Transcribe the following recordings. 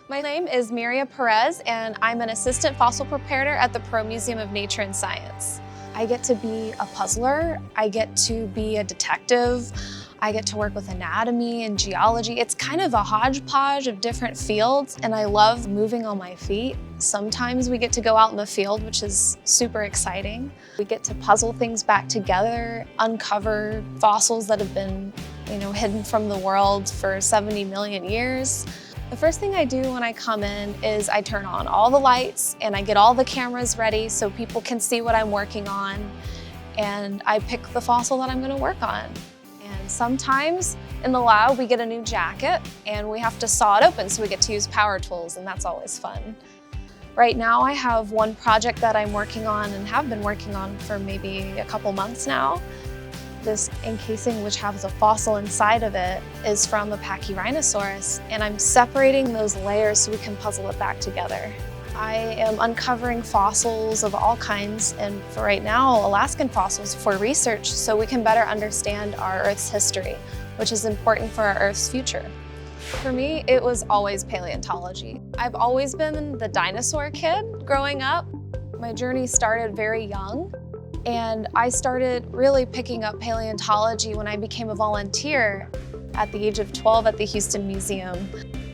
My name is Myria Perez, and I'm an assistant fossil preparator at the Perot Museum of Nature and Science. I get to be a puzzler, I get to be a detective, I get to work with anatomy and geology. It's kind of a hodgepodge of different fields, and I love moving on my feet. Sometimes we get to go out in the field, which is super exciting. We get to puzzle things back together, uncover fossils that have been, hidden from the world for 70 million years. The first thing I do when I come in is I turn on all the lights and I get all the cameras ready so people can see what I'm working on, and I pick the fossil that I'm going to work on. And sometimes in the lab we get a new jacket and we have to saw it open, so we get to use power tools, and that's always fun. Right now I have one project that I'm working on and have been working on for maybe a couple months now. This encasing, which has a fossil inside of it, is from a 𝘗𝘢𝘤𝘪𝘯𝘰𝘴𝘢𝘶𝘄. And I'm separating those layers so we can puzzle it back together. I am uncovering fossils of all kinds, and for right now, Alaskan fossils for research so we can better understand our Earth's history, which is important for our Earth's future. For me, it was always paleontology. I've always been the dinosaur kid growing up. My journey started very young. And I started really picking up paleontology when I became a volunteer at the age of 12 at the Houston Museum.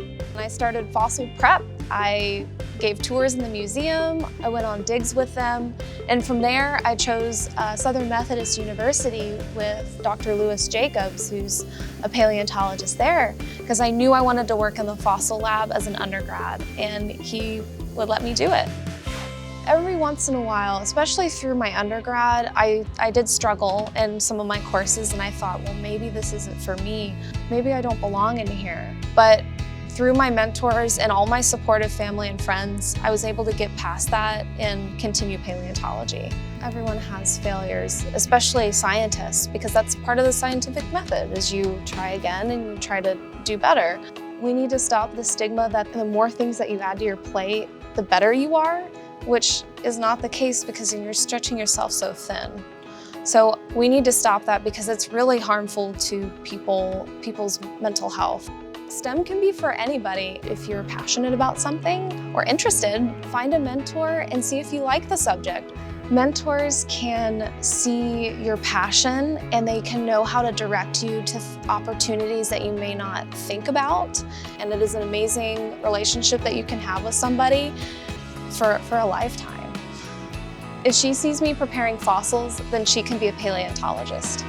And I started fossil prep. I gave tours in the museum, I went on digs with them, and from there I chose Southern Methodist University with Dr. Louis Jacobs, who's a paleontologist there, because I knew I wanted to work in the fossil lab as an undergrad, and he would let me do it. Every once in a while, especially through my undergrad, I did struggle in some of my courses, and I thought, well, maybe this isn't for me. Maybe I don't belong in here. But through my mentors and all my supportive family and friends, I was able to get past that and continue paleontology. Everyone has failures, especially scientists, because that's part of the scientific method, is you try again and you try to do better. We need to stop the stigma that the more things that you add to your plate, the better you are, which is not the case because you're stretching yourself so thin. So we need to stop that because it's really harmful to people's mental health. STEM can be for anybody. If you're passionate about something or interested, find a mentor and see if you like the subject. Mentors can see your passion and they can know how to direct you to opportunities that you may not think about. And it is an amazing relationship that you can have with somebody for a lifetime. If she sees me preparing fossils, then she can be a paleontologist.